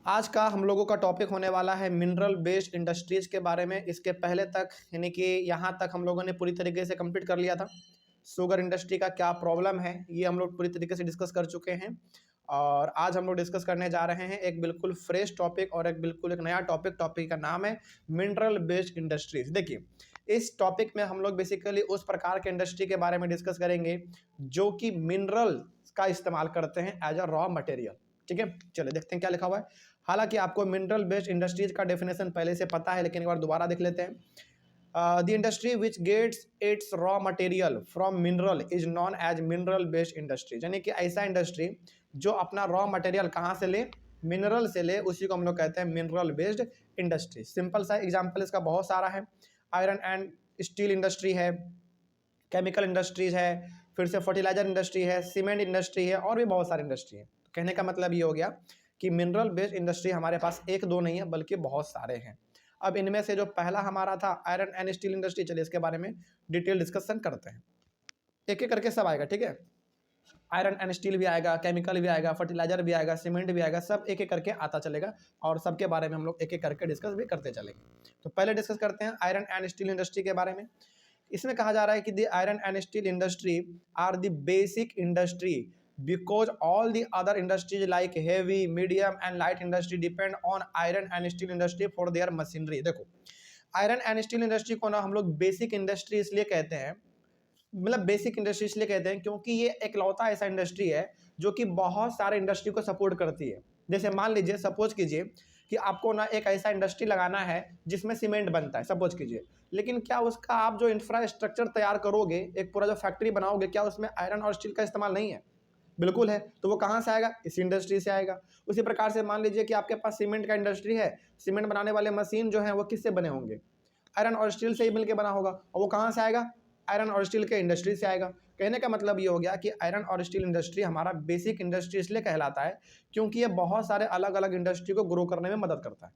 आज का हम लोगों का टॉपिक होने वाला है मिनरल बेस्ड इंडस्ट्रीज़ के बारे में। इसके पहले तक यानी कि यहाँ तक हम लोगों ने पूरी तरीके से कंप्लीट कर लिया था। शुगर इंडस्ट्री का क्या प्रॉब्लम है ये हम लोग पूरी तरीके से डिस्कस कर चुके हैं। और आज हम लोग डिस्कस करने जा रहे हैं एक बिल्कुल फ्रेश टॉपिक और एक नया टॉपिक का नाम है मिनरल बेस्ड इंडस्ट्रीज। देखिए, इस टॉपिक में हम लोग बेसिकली उस प्रकार के इंडस्ट्री के बारे में डिस्कस करेंगे जो कि मिनरल का इस्तेमाल करते हैं एज अ रॉ मटेरियल। ठीक है, चलिए देखते हैं क्या लिखा हुआ है। हालांकि आपको मिनरल बेस्ड इंडस्ट्रीज का डेफिनेशन पहले से पता है, लेकिन एक बार दोबारा देख लेते हैं। The industry which gets its raw material from mineral is known as mineral based industry. यानी कि ऐसा इंडस्ट्री जो अपना रॉ मटेरियल कहाँ से ले, मिनरल से ले, उसी को हम लोग कहते हैं मिनरल बेस्ड इंडस्ट्री। सिंपल सा एग्जाम्पल इसका बहुत सारा है। आयरन एंड स्टील इंडस्ट्री है, केमिकल इंडस्ट्रीज है, फिर से फर्टिलाइजर इंडस्ट्री है, सीमेंट इंडस्ट्री है और भी बहुत सारी इंडस्ट्री है। तो कहने का मतलब ये हो गया कि मिनरल बेस्ड इंडस्ट्री हमारे पास एक दो नहीं है बल्कि बहुत सारे हैं। अब इनमें से जो पहला हमारा था आयरन एंड स्टील इंडस्ट्री, चलिए इसके बारे में डिटेल डिस्कशन करते हैं। एक एक करके सब आएगा, ठीक है। आयरन एंड स्टील भी आएगा, केमिकल भी आएगा, फर्टिलाइजर भी आएगा, सीमेंट भी आएगा, सब एक एक करके आता चलेगा और सबके बारे में हम लोग एक एक करके डिस्कस भी करते चलेंगे। तो पहले डिस्कस करते हैं आयरन एंड स्टील इंडस्ट्री के बारे में। इसमें कहा जा रहा है कि the iron and steel industry are the basic industry because all the other industries like heavy, medium and light industry depend on iron and steel industry for their machinery। देखो, आयरन एंड स्टील इंडस्ट्री को ना हम लोग basic industry इसलिए कहते हैं, मतलब basic industry इसलिए कहते हैं क्योंकि ये एकलौता ऐसा इंडस्ट्री है जो कि बहुत सारे इंडस्ट्री को सपोर्ट करती है। जैसे मान लीजिए, सपोज कीजिए कि आपको ना एक ऐसा इंडस्ट्री लगाना है जिसमें सीमेंट बनता है, सपोज कीजिए, लेकिन क्या उसका आप जो इंफ्रास्ट्रक्चर तैयार करोगे, एक पूरा जो फैक्ट्री बनाओगे, क्या उसमें आयरन और स्टील का इस्तेमाल नहीं है? बिल्कुल है। तो वो कहाँ से आएगा? इस इंडस्ट्री से आएगा। उसी प्रकार से मान लीजिए कि आपके पास सीमेंट का इंडस्ट्री है, सीमेंट बनाने वाले मशीन जो है वो किससे बने होंगे? आयरन और स्टील से ही मिलकर बना होगा, और वो कहाँ से आएगा? आयरन और स्टील के इंडस्ट्री से आएगा। कहने का मतलब ये हो गया कि आयरन और स्टील इंडस्ट्री हमारा बेसिक इंडस्ट्री इसलिए कहलाता है क्योंकि ये बहुत सारे अलग अलग इंडस्ट्री को ग्रो करने में मदद करता है।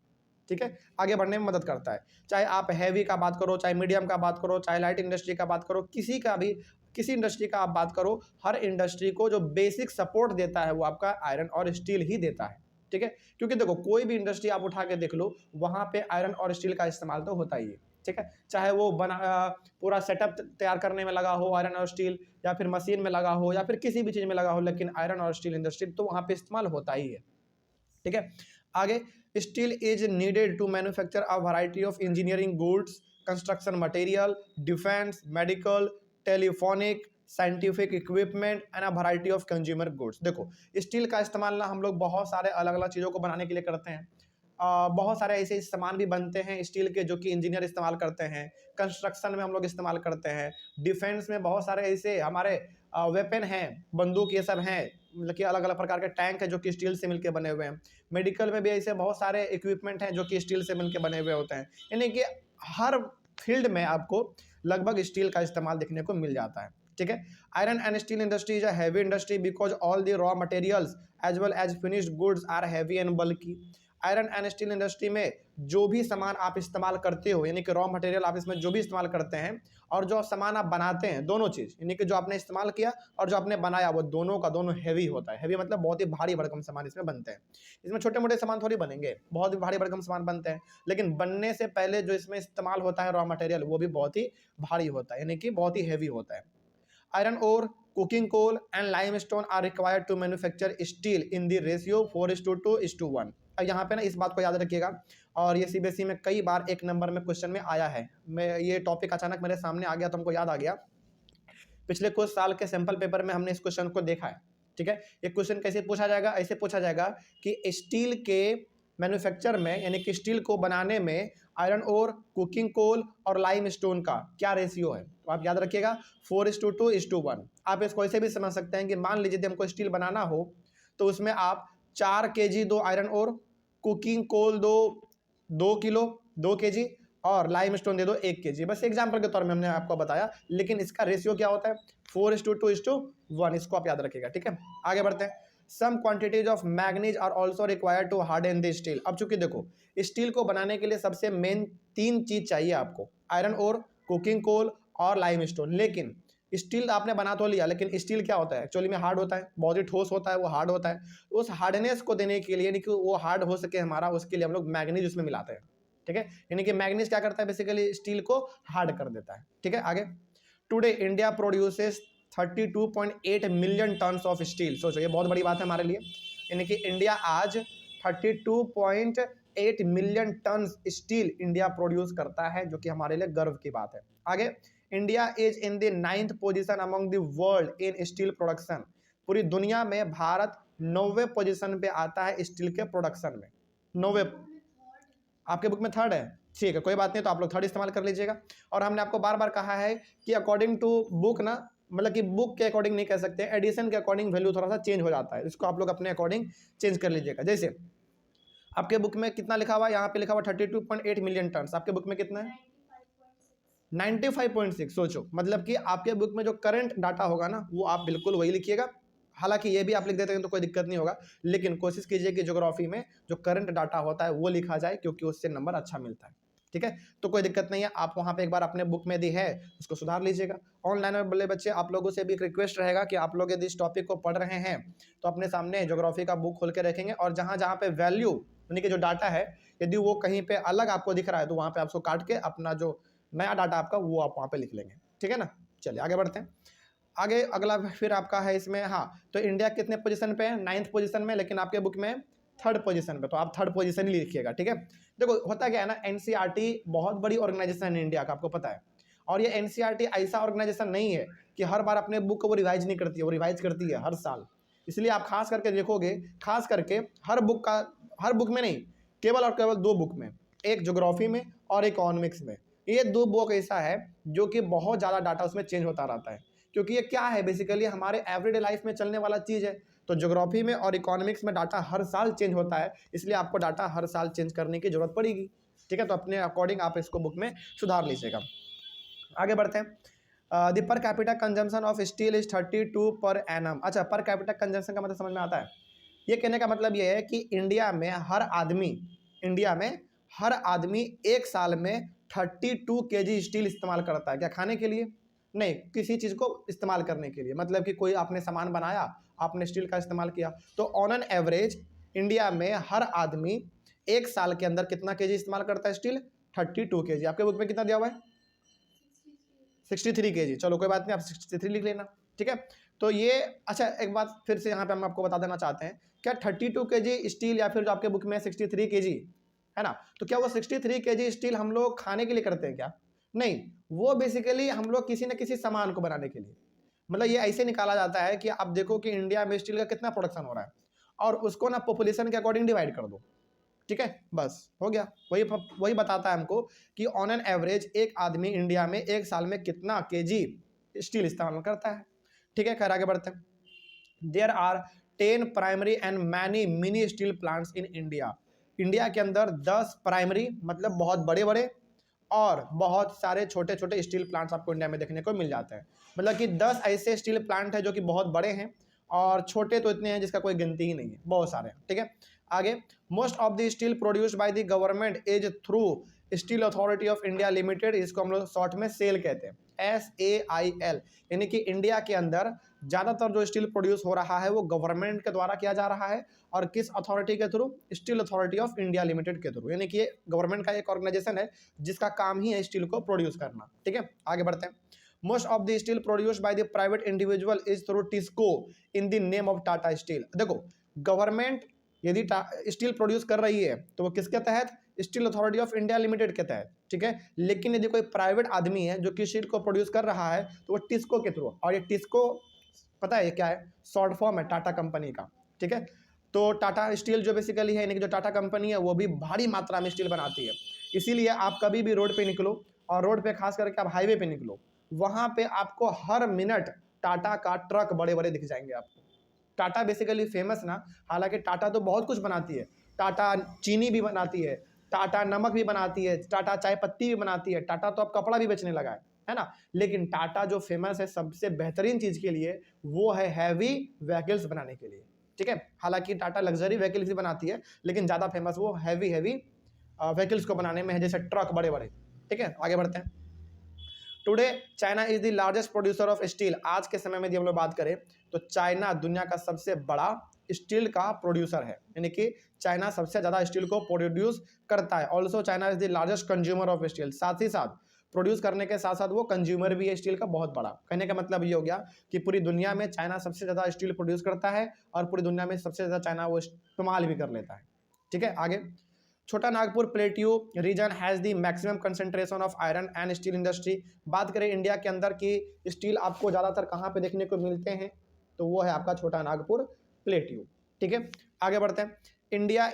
ठीक है, आगे बढ़ने में मदद करता है। चाहे आप हैवी का बात करो, चाहे मीडियम का बात करो, चाहे लाइट इंडस्ट्री का बात करो, किसी इंडस्ट्री का आप बात करो, हर इंडस्ट्री को जो बेसिक सपोर्ट देता है वो आपका आयरन और स्टील ही देता है। ठीक है, क्योंकि देखो, कोई भी इंडस्ट्री आप उठा के देख लो, वहाँ पे आयरन और स्टील का इस्तेमाल तो होता ही है। ठीक है, चाहे वो पूरा सेटअप तैयार करने में लगा हो आयरन और स्टील, या फिर मशीन में लगा हो, या फिर किसी भी चीज़ में लगा हो, लेकिन आयरन और स्टील इंडस्ट्री तो वहाँ पे इस्तेमाल होता ही है। ठीक है, आगे, steel is needed to manufacture a variety of engineering goods, construction material, defence, medical, telephonic, scientific equipment and a variety of consumer goods. देखो, स्टील का इस्तेमाल ना हम लोग बहुत सारे अलग अलग चीज़ों को बनाने के लिए करते हैं। बहुत सारे ऐसे सामान भी बनते हैं स्टील के जो कि इंजीनियर इस्तेमाल करते हैं। कंस्ट्रक्शन में हम लोग इस्तेमाल करते हैं। डिफेंस में बहुत सारे ऐसे हमारे वेपन हैं, बंदूक ये सब हैं, मतलब कि अलग अलग प्रकार के टैंक है जो कि स्टील से मिलकर बने हुए हैं। मेडिकल में भी ऐसे बहुत सारे इक्विपमेंट हैं जो कि स्टील से मिलकर बने हुए होते हैं। यानी कि हर फील्ड में आपको लगभग स्टील का इस्तेमाल देखने को मिल जाता है। ठीक है, iron and steel industry is a heavy industry because all the raw materials as well as finished goods are heavy and bulky. Iron and steel industry में जो भी सामान आप इस्तेमाल करते हो, यानी कि रॉ मटेरियल आप इसमें जो भी इस्तेमाल करते हैं, और जो सामान आप बनाते हैं, दोनों चीज़, यानी कि जो आपने इस्तेमाल किया और जो आपने बनाया, वो दोनों का दोनों हैवी होता है। हैवी मतलब बहुत ही भारी भरकम सामान इसमें बनते हैं। इसमें छोटे मोटे सामान थोड़ी बनेंगे, बहुत ही भारी भरकम सामान बनते हैं, लेकिन बनने से पहले जो इसमें इस्तेमाल होता है रॉ मटेरियल, वो भी बहुत ही भारी होता है, यानी कि बहुत ही हैवी होता है। Iron ore, cooking coal and limestone are required to manufacture steel in the ratio 4:2:1। अब यहाँ पे ना इस बात को याद रखिएगा, और ये सीबीएसई में कई बार एक नंबर में क्वेश्चन में आया है। मैं ये टॉपिक अचानक मेरे सामने आ गया तो हमको याद आ गया। पिछले कुछ साल के सैंपल पेपर में हमने इस क्वेश्चन को देखा है। ठीक है, ये क्वेश्चन कैसे पूछा जाएगा? ऐसे पूछा जाएगा कि स्टील के मैन्युफैक्चर में, यानी कि स्टील को बनाने में आयरन ओर, कुकिंग कोल और लाइम स्टोन का क्या रेशियो है? तो आप याद रखिएगा 4:2:1। आप इसको ऐसे भी समझ सकते हैं कि मान लीजिए हमको स्टील बनाना हो तो उसमें आप 4 kg दो आयरन ओर, कुकिंग कोल दो 2 किलो 2 kg, और लाइम स्टोन दे दो 1 kg। बस एग्जाम्पल के तौर में हमने आपको बताया, लेकिन इसका रेशियो क्या होता है? 4:2:1। इसको आप याद रखिएगा। ठीक है, आगे बढ़ते हैं। Some quantities of manganese are also required to harden the steel. अब चूंकि देखो, स्टील को बनाने के लिए सबसे मेन 3 चीज चाहिए आपको, आयरन ओर, कुकिंग कोल और लाइम स्टोन, लेकिन स्टील आपने बना तो लिया, लेकिन स्टील क्या होता है एक्चुअली में? हार्ड होता है, बहुत ही ठोस होता है, वो हार्ड होता है। उस हार्डनेस को देने के लिए, यानी कि वो हार्ड हो सके हमारा, उसके लिए हम लोग मैग्नीज उसमें मिलाते हैं। ठीक है, यानी कि मैग्नीज क्या करता है बेसिकली? स्टील को हार्ड कर देता है। ठीक है, आगे। Today India produces 32.8 million tons of steel. सोचो, ये बहुत बड़ी बात है हमारे लिए। यानी कि इंडिया आज 32.8 million ton steel India produce करता है, जो कि हमारे लिए गर्व की बात है। आगे, India is in the 9th position among the world in steel production. पूरी दुनिया में भारत 9वें पोजीशन पे आता है स्टील के प्रोडक्शन में। 9वें, आपके बुक में थर्ड है, ठीक है, कोई बात नहीं, तो आप लोग थर्ड इस्तेमाल कर लीजिएगा। और हमने आपको बार बार कहा है कि अकॉर्डिंग टू बुक ना, मतलब कि बुक के अकॉर्डिंग नहीं कह सकते, एडिशन के अकॉर्डिंग वैल्यू थोड़ा सा चेंज हो जाता है, इसको आप लोग अपने अकॉर्डिंग चेंज कर लीजिएगा। जैसे आपके बुक में कितना लिखा हुआ है? यहाँ पे लिखा हुआ 32.8 मिलियन टन, आपके बुक में कितना है? 95.6। सोचो, मतलब कि आपके बुक में जो करंट डाटा होगा ना, वो आप बिल्कुल वही लिखिएगा। हालांकि ये भी आप लिख देते हैं तो कोई दिक्कत नहीं होगा, लेकिन कोशिश कीजिए कि ज्योग्राफी में जो करंट डाटा होता है वो लिखा जाए, क्योंकि उससे नंबर अच्छा मिलता है। ठीक है, तो कोई दिक्कत नहीं है, आप वहाँ पे एक बार अपने बुक में दी है उसको सुधार लीजिएगा। ऑनलाइन में बोले बच्चे, आप लोगों से भी एक रिक्वेस्ट रहेगा कि आप लोग यदि इस टॉपिक को पढ़ रहे हैं तो अपने सामने ज्योग्राफी का बुक खोल के रखेंगे, और जहाँ जहाँ पे वैल्यू यानी कि जो डाटा है, यदि वो कहीं पे अलग आपको दिख रहा है तो वहाँ पे आपको काट के अपना जो नया डाटा आपका वो आप वहाँ पे लिख लेंगे। ठीक है ना, चलिए आगे बढ़ते हैं। आगे अगला फिर आपका है इसमें, हाँ, तो इंडिया कितने पोजीशन पे है? 9th पोजीशन में, लेकिन आपके बुक में थर्ड पोजीशन पे, तो आप थर्ड पोजीशन ही लिखिएगा। ठीक है, देखो होता क्या है ना, एनसीईआरटी बहुत बड़ी ऑर्गेनाइजेशन है इंडिया का, आपको पता है। और ये एनसीईआरटी ऐसा ऑर्गेनाइजेशन नहीं है कि हर बार अपने बुक को वो रिवाइज नहीं करती है, वो रिवाइज करती है हर साल। इसलिए आप खास करके देखोगे, खास करके हर बुक में नहीं, केवल और केवल 2 बुक में, एक ज्योग्राफी में और इकोनॉमिक्स में, ये 2 बुक ऐसा है जो कि बहुत ज़्यादा डाटा उसमें चेंज होता रहता है, क्योंकि ये क्या है बेसिकली हमारे एवरीडे लाइफ में चलने वाला चीज़ है। तो ज्योग्राफी में और इकोनॉमिक्स में डाटा हर साल चेंज होता है, इसलिए आपको डाटा हर साल चेंज करने की जरूरत पड़ेगी। ठीक है, तो अपने अकॉर्डिंग आप इसको बुक में सुधार लीजिएगा। आगे बढ़ते हैं। The per capita consumption of steel is 32 per annum. अच्छा, पर कैपिटा कंजम्पशन का मतलब समझ में आता है? ये कहने का मतलब ये है कि इंडिया में हर आदमी एक साल में 32 केजी स्टील इस्तेमाल करता है। क्या खाने के लिए? नहीं, किसी चीज़ को इस्तेमाल करने के लिए, मतलब कि कोई आपने सामान बनाया, आपने स्टील का इस्तेमाल किया, तो ऑन एन एवरेज इंडिया में हर आदमी एक साल के अंदर कितना केजी इस्तेमाल करता है स्टील? 32 केजी। आपके बुक में कितना दिया हुआ है? 63 केजी। चलो कोई बात नहीं, आप 63 लिख लेना। ठीक है, तो ये अच्छा, एक बात फिर से यहाँ पे हम आपको बता देना चाहते हैं, क्या 32 केजी स्टील या फिर जो आपके बुक में 63 केजी है ना, तो क्या वो 63 केजी स्टील हम लोग खाने के लिए करते हैं क्या? नहीं, वो बेसिकली हम लोग किसी न किसी सामान को बनाने के लिए, मतलब ये ऐसे निकाला जाता है कि आप देखो कि इंडिया में स्टील का कितना प्रोडक्शन हो रहा है, और उसको ना पॉपुलेशन के अकॉर्डिंग डिवाइड कर दो। ठीक है, बस हो गया। वही बताता है हमको कि ऑन एन एवरेज एक आदमी इंडिया में एक साल में कितना केजी स्टील इस्तेमाल करता है। ठीक है, खैर आगे बढ़ते हैं। There are 10 primary and many mini steel plants in India. India के अंदर 10 प्राइमरी मतलब बहुत बड़े बड़े और बहुत सारे छोटे छोटे स्टील प्लांट्स आपको इंडिया में देखने को मिल जाते हैं। मतलब कि 10 ऐसे स्टील प्लांट है जो कि बहुत बड़े हैं, और छोटे तो इतने हैं जिसका कोई गिनती ही नहीं है, बहुत सारे हैं। ठीक है, आगे। Most of the steel produced by the government is through steel authority of India limited, इसको हम लोग शॉर्ट में सेल कहते हैं, SAIL। यानी कि इंडिया के अंदर ज़्यादातर जो स्टील प्रोड्यूस हो रहा है वो गवर्नमेंट के द्वारा किया जा रहा है, और किस अथॉरिटी के through? Steel authority of India limited के थ्रू। यानी कि ये गवर्नमेंट का एक ऑर्गेनाइजेशन है जिसका काम ही है स्टील को प्रोड्यूस करना। ठीक है, आगे बढ़ते हैं। Most of the steel produced by the private individual is through TISCO in the name of Tata steel. देखो, गवर्नमेंट यदि स्टील प्रोड्यूस कर रही है तो वो किसके तहत? Steel authority of India limited के तहत। ठीक है, लेकिन यदि कोई प्राइवेट आदमी है जो कि स्टील को प्रोड्यूस कर रहा है तो वो टिस्को के थ्रू, और ये टिस्को पता है क्या है? शॉर्ट फॉर्म है टाटा कंपनी का। ठीक है, तो टाटा स्टील जो बेसिकली है, यानी कि जो टाटा कंपनी है वो भी भारी मात्रा में स्टील बनाती है। इसीलिए आप कभी भी रोड पे निकलो, और रोड पे खास करके आप हाईवे पे निकलो, वहाँ पे आपको हर मिनट टाटा का ट्रक बड़े बड़े दिख जाएंगे आपको। टाटा बेसिकली फेमस ना, हालांकि टाटा तो बहुत कुछ बनाती है, टाटा चीनी भी बनाती है, टाटा नमक भी बनाती है, टाटा चाय पत्ती भी बनाती है, टाटा तो अब कपड़ा भी बेचने लगा है ना। लेकिन टाटा जो फेमस है सबसे बेहतरीन चीज़ के लिए, वो है हैवी व्हीकल्स बनाने के लिए। ठीक है, हालांकि टाटा लग्जरी व्हीकल्स भी बनाती है, लेकिन ज़्यादा फेमस वो हैवी व्हीकल्स को बनाने में है, जैसे ट्रक बड़े बड़े। ठीक है, आगे बढ़ते हैं। Today China is the largest producer of steel. आज के समय में यदि हम लोग बात करें तो चाइना दुनिया का सबसे बड़ा स्टील का प्रोड्यूसर है, यानी कि चाइना सबसे ज़्यादा स्टील को प्रोड्यूस करता है। Also China is the largest consumer of steel. साथ ही साथ प्रोड्यूस करने के साथ साथ वो कंज्यूमर भी है स्टील का बहुत बड़ा। कहने का मतलब ये हो गया कि पूरी दुनिया में चाइना सबसे ज़्यादा स्टील प्रोड्यूस करता है और पूरी दुनिया में सबसे ज़्यादा चाइना वो इस्तेमाल भी कर लेता है। ठीक है, आगे छोटा Nagpur plateau region has the maximum concentration of iron and steel industry. बात करें इंडिया के अंदर की स्टील आपको ज़्यादातर कहाँ पे देखने को मिलते हैं, तो वो है आपका छोटा नागपुर प्लेट्यू। ठीक है, आगे बढ़ते हैं। India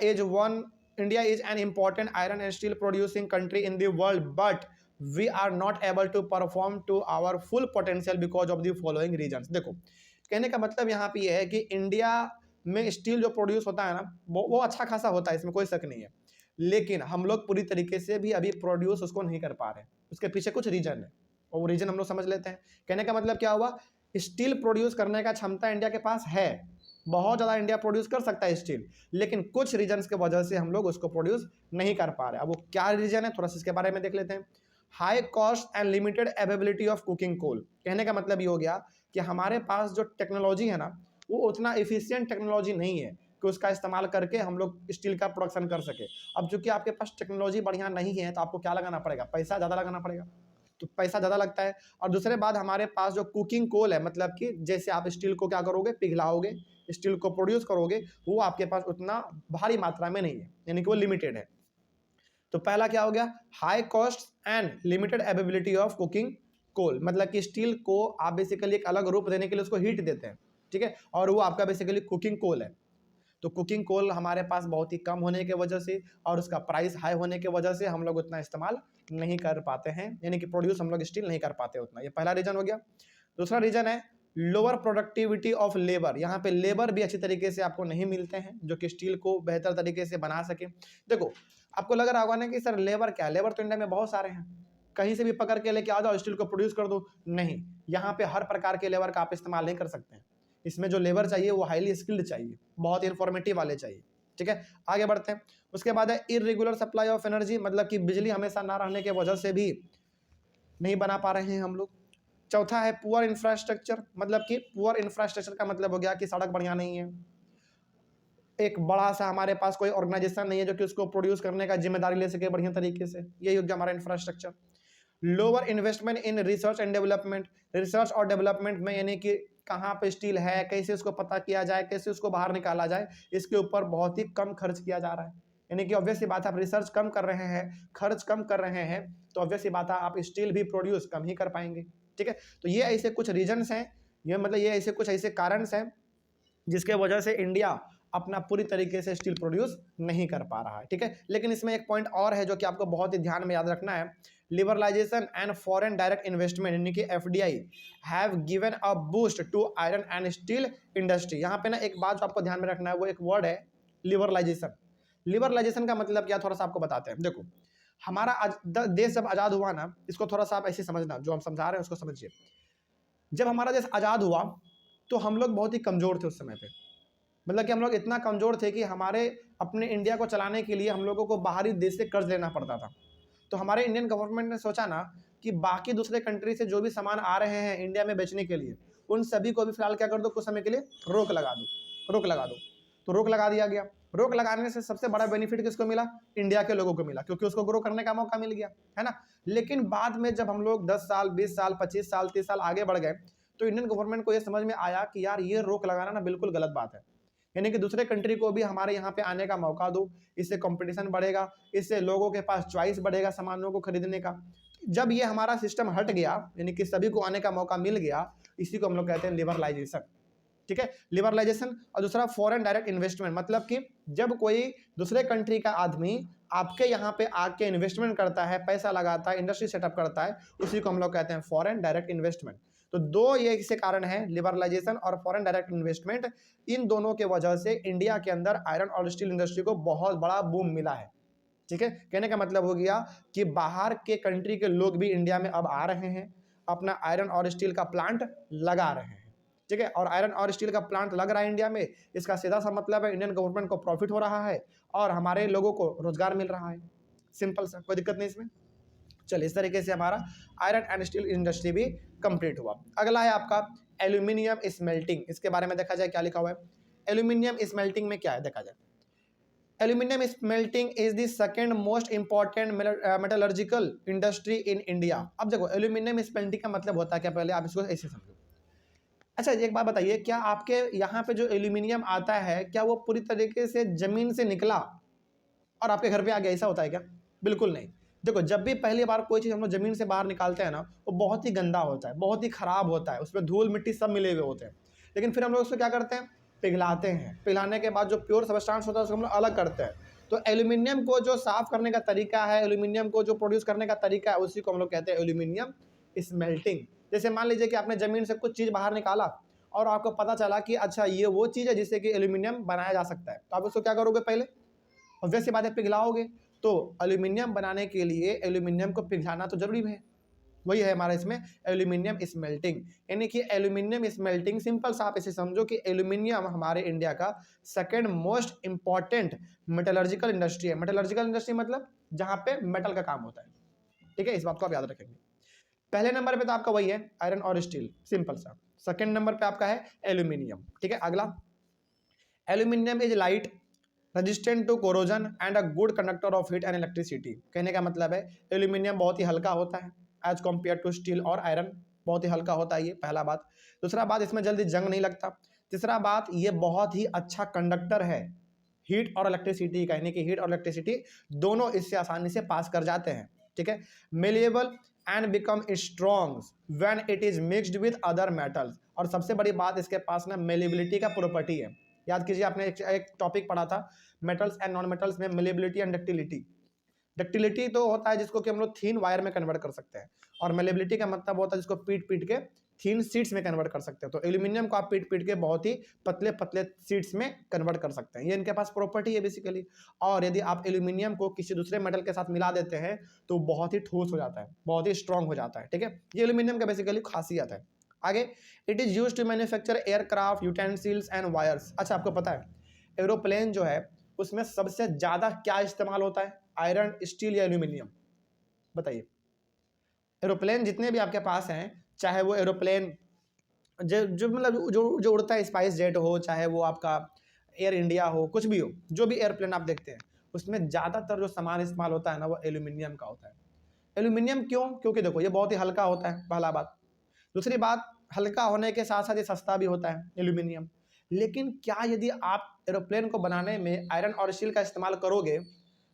is an important iron and steel producing country in the world but we are not able to perform to our full potential because of the following reasons. देखो, कहने का मतलब यहाँ पे ये है कि इंडिया में स्टील जो प्रोड्यूस होता है ना वो अच्छा खासा होता है, इसमें कोई शक नहीं है, लेकिन हम लोग पूरी तरीके से भी अभी प्रोड्यूस उसको नहीं कर पा रहे। उसके पीछे कुछ रीजन है और वो रीजन हम लोग समझ लेते हैं। कहने का मतलब क्या हुआ, स्टील प्रोड्यूस करने का क्षमता इंडिया के पास है, बहुत ज़्यादा इंडिया प्रोड्यूस कर सकता है स्टील, लेकिन कुछ रीजन्स की वजह से हम लोग उसको प्रोड्यूस नहीं कर पा रहे। अब वो क्या रीजन है थोड़ा सा इसके बारे में देख लेते हैं। High cost and limited availability of cooking coal. कहने का मतलब ये हो गया कि हमारे पास जो टेक्नोलॉजी है ना वो उतना एफिशिएंट टेक्नोलॉजी नहीं है कि उसका इस्तेमाल करके हम लोग स्टील का प्रोडक्शन कर सके। अब चूंकि आपके पास टेक्नोलॉजी बढ़िया नहीं है तो आपको क्या लगाना पड़ेगा, पैसा ज़्यादा लगाना पड़ेगा, तो पैसा ज़्यादा लगता है। और दूसरे बात हमारे पास जो कुकिंग कोल है, मतलब कि जैसे आप स्टील को क्या करोगे, पिघलाओगे, स्टील को प्रोड्यूस करोगे, वो आपके पास उतना भारी मात्रा में नहीं है, यानी कि वो लिमिटेड है। तो पहला क्या हो गया, high cost and limited availability of cooking coal, मतलब कि स्टील को आप बेसिकली एक अलग रूप देने के लिए उसको हीट देते हैं। ठीक है, और वो आपका बेसिकली कुकिंग कोल है। तो कुकिंग कोल हमारे पास बहुत ही कम होने की वजह से और उसका प्राइस हाई होने की वजह से हम लोग उतना इस्तेमाल नहीं कर पाते हैं, यानी कि प्रोड्यूस हम लोग स्टील नहीं कर पाते उतना। ये पहला रीजन हो गया। दूसरा रीजन है लोअर प्रोडक्टिविटी ऑफ लेबर। यहाँ पे लेबर भी अच्छी तरीके से आपको नहीं मिलते हैं जो कि स्टील को बेहतर तरीके से बना सके। देखो, आपको लग रहा होगा ना कि सर लेबर क्या, लेबर तो इंडिया में बहुत सारे हैं, कहीं से भी पकड़ के लेके आ जाओ स्टील को प्रोड्यूस कर दो। नहीं, यहाँ पे हर प्रकार के लेबर का आप इस्तेमाल नहीं कर सकते हैं। इसमें जो लेबर चाहिए वो हाईली स्किल्ड चाहिए, बहुत इन्फॉर्मेटिव वाले चाहिए। ठीक है, आगे बढ़ते हैं। उसके बाद है इरेगुलर सप्लाई ऑफ एनर्जी, मतलब कि बिजली हमेशा ना रहने के वजह से भी नहीं बना पा रहे हैं हम लोग। चौथा है पुअर इंफ्रास्ट्रक्चर, मतलब कि पुअर इंफ्रास्ट्रक्चर का मतलब हो गया कि सड़क बढ़िया नहीं है, एक बड़ा सा हमारे पास कोई ऑर्गेनाइजेशन नहीं है जो कि उसको प्रोड्यूस करने का जिम्मेदारी ले सके बढ़िया तरीके से, यही हो गया हमारा infrastructure. Lower investment in research and development, research और डेवलपमेंट में यानी कि कहाँ पे स्टील है, कैसे उसको पता किया जाए, कैसे उसको बाहर निकाला जाए, इसके ऊपर बहुत ही कम खर्च किया जा रहा है। यानी कि ऑब्वियस सी बात है, आप रिसर्च कम कर रहे हैं, खर्च कम कर रहे हैं, तो ऑब्वियस सी बात है आप स्टील भी प्रोड्यूस कम ही कर पाएंगे। ठीक है, तो ये ऐसे कुछ रीजन्स हैं, ये मतलब ये ऐसे कुछ ऐसे कारण हैं जिसके वजह से इंडिया अपना पूरी तरीके से स्टील प्रोड्यूस नहीं कर पा रहा है। ठीक है, लेकिन इसमें एक पॉइंट और है जो कि आपको बहुत ही ध्यान में याद रखना है। Liberalisation and foreign direct investment यानी कि FDI have given a boost to iron and steel industry. यहाँ पे ना एक बात जो आपको ध्यान में रखना है, वो एक वर्ड है लिबरलाइजेशन। लिबरलाइजेशन का मतलब क्या, थोड़ा सा आपको बताते हैं। देखो, हमारा देश जब आज़ाद हुआ ना, इसको थोड़ा सा आप ऐसे समझना, जो हम समझा रहे हैं उसको समझिए। जब हमारा देश आज़ाद हुआ तो हम लोग बहुत ही कमज़ोर थे उस समय पे, मतलब कि हम लोग इतना कमज़ोर थे कि हमारे अपने इंडिया को चलाने के लिए हम लोगों को बाहरी देश से कर्ज लेना पड़ता था। तो हमारे इंडियन गवर्नमेंट ने सोचा ना कि बाकी दूसरे कंट्री से जो भी सामान आ रहे हैं इंडिया में बेचने के लिए, उन सभी को भी फिलहाल क्या कर दो, कुछ समय के लिए रोक लगा दो। तो रोक लगा दिया गया। रोक लगाने से सबसे बड़ा बेनिफिट किसको मिला, इंडिया के लोगों को मिला, क्योंकि उसको ग्रो करने का मौका मिल गया, है ना। लेकिन बाद में जब हम लोग 10 साल 20 साल 25 साल 30 साल आगे बढ़ गए तो इंडियन गवर्नमेंट को यह समझ में आया कि यार ये रोक लगाना ना बिल्कुल गलत बात है, यानी कि दूसरे कंट्री को भी हमारे यहाँ पे आने का मौका दो, इससे कंपटीशन बढ़ेगा, इससे लोगों के पास चॉइस बढ़ेगा सामानों को खरीदने का। जब ये हमारा सिस्टम हट गया, यानी कि सभी को आने का मौका मिल गया, इसी को हम लोग कहते हैं लिबरलाइजेशन। ठीक है, लिबरलाइजेशन। और दूसरा फॉरेन डायरेक्ट इन्वेस्टमेंट, मतलब कि जब कोई दूसरे कंट्री का आदमी आपके यहाँ पे आके इन्वेस्टमेंट करता है, पैसा लगाता है, इंडस्ट्री सेटअप करता है, उसी को हम लोग कहते हैं फॉरेन डायरेक्ट इन्वेस्टमेंट। तो दो ये इससे कारण हैं, लिबरलाइजेशन और फॉरेन डायरेक्ट इन्वेस्टमेंट। इन दोनों के वजह से इंडिया के अंदर आयरन और स्टील इंडस्ट्री को बहुत बड़ा बूम मिला है। ठीक है, कहने का मतलब हो गया कि बाहर के कंट्री के लोग भी इंडिया में अब आ रहे हैं, अपना आयरन और स्टील का प्लांट लगा रहे हैं। ठीक है, और आयरन और स्टील का प्लांट लग रहा है इंडिया में, इसका सीधा सा मतलब है इंडियन गवर्नमेंट को प्रॉफिट हो रहा है और हमारे लोगों को रोजगार मिल रहा है। सिंपल सा, कोई दिक्कत नहीं इसमें। चलिए, इस तरीके से हमारा आयरन एंड स्टील इंडस्ट्री भी कंप्लीट हुआ। अगला है आपका एल्यूमिनियम स्मेल्टिंग। इसके बारे में देखा जाए क्या लिखा हुआ है। एल्यूमिनियम स्मेल्टिंग में क्या है देखा जाए। Aluminium smelting is the second most important metallurgical industry in India. अब देखो, एल्यूमिनियम स्मेल्टिंग का मतलब होता है क्या, पहले आप इसको ऐसे समझो। अच्छा, एक बात बताइए, क्या आपके यहाँ पे जो एल्यूमिनियम आता है, क्या वो पूरी तरीके से जमीन से निकला और आपके घर पे आ गया, ऐसा होता है क्या? बिल्कुल नहीं। देखो, जब भी पहली बार कोई चीज़ हम लोग जमीन से बाहर निकालते हैं ना, वो बहुत ही गंदा होता है, बहुत ही खराब होता है, उसमें धूल मिट्टी सब मिले हुए होते हैं। लेकिन फिर हम लोग उसको क्या करते हैं, पिघलाते हैं। पिघलाने के बाद जो प्योर सब्सटेंस होता है उसको हम लोग अलग करते हैं। तो एल्यूमिनियम को जो साफ करने का तरीका है, एल्यूमिनियम को जो प्रोड्यूस करने का तरीका है, उसी को हम लोग कहते हैं एल्यूमिनियम स्मेल्टिंग। जैसे मान लीजिए कि आपने जमीन से कुछ चीज़ बाहर निकाला और आपको पता चला कि अच्छा ये वो चीज़ है जिससे कि एल्यूमिनियम बनाया जा सकता है, तो आप उसको क्या करोगे, पहले ऑब्वियस सी बात है पिघलाओगे। तो एल्यूमिनियम बनाने के लिए एल्यूमिनियम को पिघलाना तो जरूरी है। वही है हमारा इसमें एल्यूमिनियम स्मेल्टिंग। यानी कि एल्यूमिनियम स्मेल्टिंग, सिंपल सा आप इसे समझो कि एल्यूमिनियम हमारे इंडिया का second most important metallurgical industry है। मेटलर्जिकल इंडस्ट्री मतलब जहां पे मेटल का काम होता है, ठीक है, इस बात को आप याद रखेंगे। पहले नंबर पे तो आपका वही है आयरन और स्टील, सिंपल सा। सेकंड नंबर पे आपका है एल्यूमिनियम, ठीक है। अगला, aluminium is light, resistant to corrosion and a good conductor of heat and electricity. कहने का मतलब है एल्यूमिनियम बहुत ही हल्का होता है एज कम्पेयर टू स्टील और आयरन, बहुत ही हल्का होता है ये, पहला बात। दूसरा बात, इसमें जल्दी जंग नहीं लगता। तीसरा बात, ये बहुत ही अच्छा कंडक्टर है हीट और इलेक्ट्रिसिटी का, यानी कि हीट और इलेक्ट्रिसिटी दोनों इससे आसानी से पास कर जाते हैं, ठीक है। Malleable and become strong when it is mixed with other metals. और सबसे बड़ी बात, इसके पास ना मेलिबिलिटी का प्रॉपर्टी है। याद कीजिए, आपने एक टॉपिक पढ़ा था मेटल्स एंड नॉन मेटल्स में, मेलेबिलिटी एंड डक्टिलिटी। डक्टिलिटी तो होता है जिसको कि हम लोग थीन वायर में कन्वर्ट कर सकते हैं, और मेलेबिलिटी का मतलब होता है जिसको पीट पीट के थीन सीट्स में कन्वर्ट कर सकते हैं। तो एल्यूमिनियम को आप पीट पीट के बहुत ही पतले पतले सीट्स में कन्वर्ट कर सकते हैं, ये इनके पास प्रॉपर्टी है बेसिकली। और यदि आप एल्यूमिनियम को किसी दूसरे मेटल के साथ मिला देते हैं तो बहुत ही ठोस हो जाता है, बहुत ही स्ट्रांग हो जाता है, ठीक है। ये एल्यूमिनियम का बेसिकली खासियत है। आगे, it is used to manufacture aircraft, utensils and wires. अच्छा, आपको पता है एरोप्लेन जो है उसमें सबसे ज्यादा क्या इस्तेमाल होता है, आयरन, स्टील या एल्यूमिनियम? बताइए। एरोप्लेन जितने भी आपके पास हैं, चाहे वो एरोप्लेन जो मतलब जो उड़ता है, स्पाइस जेट हो, चाहे वो आपका एयर इंडिया हो, कुछ भी हो, जो भी एयरप्लेन आप देखते हैं, उसमें ज़्यादातर जो सामान इस्तेमाल होता है ना, वो एल्यूमिनियम का होता है। एल्यूमिनियम क्यों? क्योंकि देखो ये बहुत ही हल्का होता है, पहला बात। दूसरी बात, हल्का होने के साथ साथ ये सस्ता भी होता है एल्यूमिनियम। लेकिन क्या यदि आप एरोप्लेन को बनाने में आयरन और स्टील का इस्तेमाल करोगे,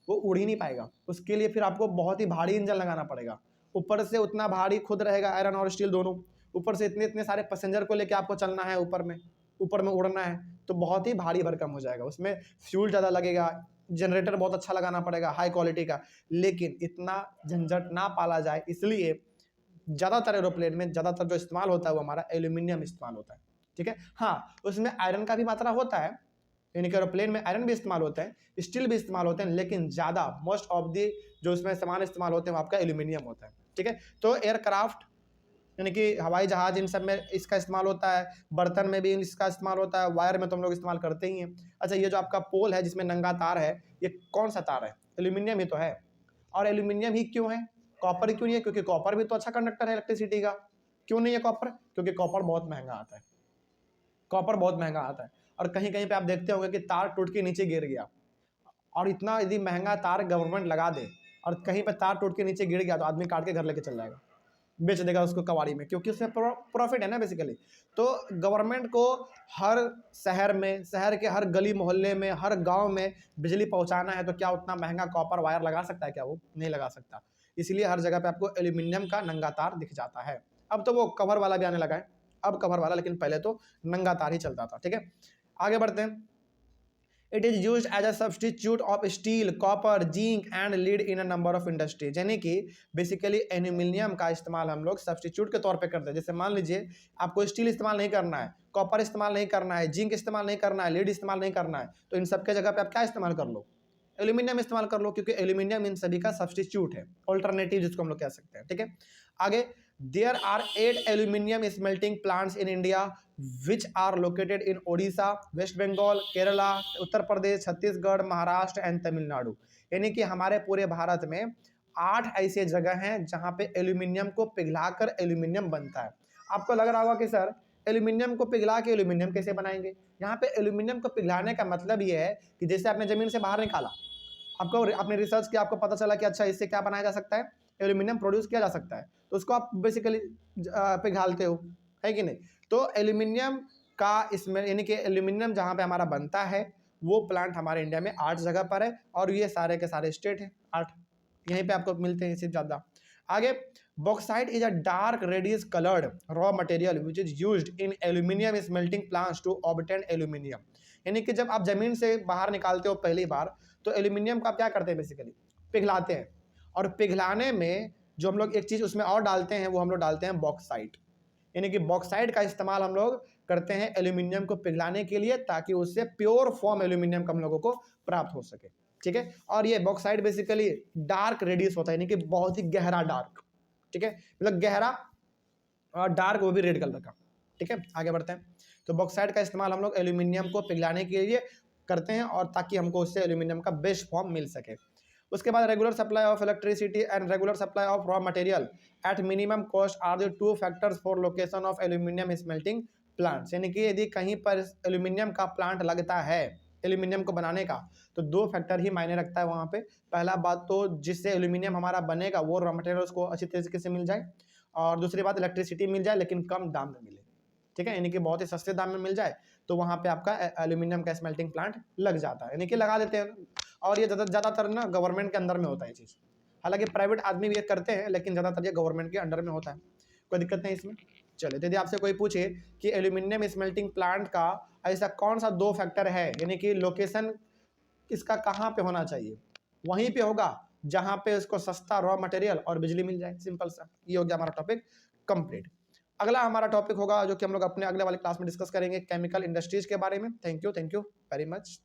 वो उड़ ही नहीं पाएगा। उसके लिए फिर आपको बहुत ही भारी इंजन लगाना पड़ेगा, ऊपर से उतना भारी खुद रहेगा आयरन और स्टील दोनों, ऊपर से इतने इतने सारे पैसेंजर को लेकर आपको चलना है, ऊपर में उड़ना है, तो बहुत ही भारी भरकम हो जाएगा। उसमें फ्यूल ज़्यादा लगेगा, जनरेटर बहुत अच्छा लगाना पड़ेगा हाई क्वालिटी का, लेकिन इतना झंझट ना पाला जाए, इसलिए ज़्यादातर एरोप्लेन में ज़्यादातर जो इस्तेमाल होता है वो हमारा एल्यूमिनियम इस्तेमाल होता है, ठीक है। हाँ, उसमें आयरन का भी मात्रा होता है, यानी कि एरोप्लेन में आयरन भी इस्तेमाल होते हैं, स्टील भी इस्तेमाल होते हैं, लेकिन ज़्यादा मोस्ट ऑफ दी जो उसमें सामान इस्तेमाल होते हैं वो आपका एल्यूमिनियम होता है, ठीक है। तो एयरक्राफ्ट यानी कि हवाई जहाज, इन सब में इसका इस्तेमाल होता है, बर्तन में भी इसका इस्तेमाल होता है, वायर में तो हम लोग इस्तेमाल करते ही हैं। अच्छा, ये जो आपका पोल है जिसमें नंगा तार है, ये कौन सा तार है? एल्यूमिनियम ही तो है। और एल्यूमिनियम ही क्यों है, कॉपर क्यों नहीं है? क्योंकि कॉपर भी तो अच्छा कंडक्टर है इलेक्ट्रिसिटी का। क्यों नहीं है कॉपर? क्योंकि कॉपर बहुत महंगा आता है, कॉपर बहुत महंगा आता है। और कहीं कहीं पे आप देखते होंगे कि तार टूट के नीचे गिर गया, और इतना यदि महंगा तार गवर्नमेंट लगा दे और कहीं पे तार टूट के नीचे गिर गया, तो आदमी काट के घर लेके चल जाएगा, बेच देगा उसको कबाड़ी में, क्योंकि उसमें प्रॉफिट है ना बेसिकली। तो गवर्नमेंट को हर शहर में, शहर के हर गली मोहल्ले में, हर गांव में बिजली पहुंचाना है, तो क्या उतना महंगा कॉपर वायर लगा सकता है क्या? वो नहीं लगा सकता। इसलिए हर जगह पे आपको एल्यूमिनियम का नंगा तार दिख जाता है। अब तो वो कवर वाला भी आने लगा है, अब कवर वाला, लेकिन पहले तो नंगा तार ही चलता था, ठीक है। आगे बढ़ते हैं। It is use as a substitute of steel, copper, zinc and lead in a number of industries. यानी कि बेसिकली एल्यूमिनियम का इस्तेमाल हम लोग सब्सटीट्यूट के तौर पे करते हैं। जैसे मान लीजिए आपको स्टील इस्तेमाल नहीं करना है, कॉपर इस्तेमाल नहीं करना है, जिंक इस्तेमाल नहीं करना है, लीड इस्तेमाल नहीं करना है, तो इन सबके जगह पे आप क्या इस्तेमाल कर लो? एल्यूमिनियम इस्तेमाल कर लो, क्योंकि एल्यूमिनियम इन सभी का सब्सटीट्यूट है, ऑल्टरनेटिव जिसको हम लोग कह सकते हैं, ठीक है। आगे, there are 8 aluminium smelting plants in India which are located in Odisha, West Bengal, Kerala, Uttar Pradesh, Chhattisgarh, Maharashtra and Tamil Nadu. यानी कि हमारे पूरे भारत में 8 ऐसे जगह हैं जहां पे एल्यूमिनियम को पिघलाकर एल्यूमिनियम बनता है। आपको लग रहा होगा कि सर एल्यूमिनियम को पिघला के एल्यूमिनियम कैसे बनाएंगे? यहाँ पे एल्यूमिनियम को पिघलाने का मतलब ये है कि जैसे आपने जमीन से बाहर निकाला, आपको आपने रिसर्च किया, आपको पता चला कि अच्छा इससे क्या बनाया जा सकता है, एल्यूमिनियम प्रोड्यूस किया जा सकता है, तो उसको आप बेसिकली पिघालते हो, है कि नहीं? तो एल्यूमिनियम का इसमें यानी कि एल्यूमिनियम जहाँ पे हमारा बनता है वो प्लांट हमारे इंडिया में 8 जगह पर है और ये सारे के सारे स्टेट हैं 8, यहीं पे आपको मिलते हैं सिर्फ ज़्यादा। आगे, bauxite is a dark reddish coloured raw material which is used in aluminium smelting plants to obtain aluminium. यानी कि जब आप जमीन से बाहर निकालते हो पहली बार तो एल्यूमिनियम को आप क्या करते हैं, बेसिकली पिघलाते हैं, और पिघलाने में जो हम लोग एक चीज़ उसमें और डालते हैं वो हम लोग डालते हैं बॉक्साइट। यानी कि बॉक्साइट का इस्तेमाल हम लोग करते हैं एल्यूमिनियम को पिघलाने के लिए ताकि उससे प्योर फॉर्म एल्यूमिनियम हम लोगों को प्राप्त हो सके, ठीक है। और ये बॉक्साइट बेसिकली डार्क रेडियस होता है, यानी कि बहुत ही गहरा डार्क, ठीक है, मतलब गहरा और डार्क, वो भी रेड कलर का, ठीक है। आगे बढ़ते हैं। तो बॉक्साइट का इस्तेमाल हम लोग एल्यूमिनियम को पिघलाने के लिए करते हैं और ताकि हमको उससे एल्यूमिनियम का बेस्ट फॉर्म मिल सके। उसके बाद regular supply of electricity and regular supply of raw material at minimum cost are the 2 factors for location of aluminium smelting plants. यानी कि यदि कहीं पर एल्यूमिनियम का प्लांट लगता है एल्यूमिनियम को बनाने का, तो 2 फैक्टर ही मायने रखता है वहाँ पे। पहला बात तो जिससे एल्यूमिनियम हमारा बनेगा वो रॉ मटेरियल उसको अच्छी तरीके से मिल जाए, और दूसरी बात इलेक्ट्रिसिटी मिल जाए लेकिन कम दाम में मिले, ठीक है, यानी कि बहुत ही सस्ते दाम में मिल जाए, तो वहाँ पे आपका एल्यूमिनियम का स्मेल्टिंग प्लांट लग जाता है, यानी कि लगा देते हैं। और ये ज़्यादातर ना गवर्नमेंट के अंदर में होता है ये चीज़, हालांकि प्राइवेट आदमी भी ये करते हैं लेकिन ज़्यादातर ये गवर्नमेंट के अंडर में होता है, कोई दिक्कत नहीं इसमें। चलिए, यदि आपसे कोई पूछे कि एल्यूमिनियम स्मेल्टिंग प्लांट का ऐसा कौन सा 2 फैक्टर है, यानी कि लोकेशन इसका कहाँ पे होना चाहिए, वहीं पे होगा जहाँ पे उसको सस्ता रॉ मटेरियल और बिजली मिल जाए, सिंपल सा। ये हो गया हमारा टॉपिक कंप्लीट। अगला हमारा टॉपिक होगा जो कि हम लोग अपने अगले वाले क्लास में डिस्कस करेंगे, केमिकल इंडस्ट्रीज के बारे में। Thank you very much.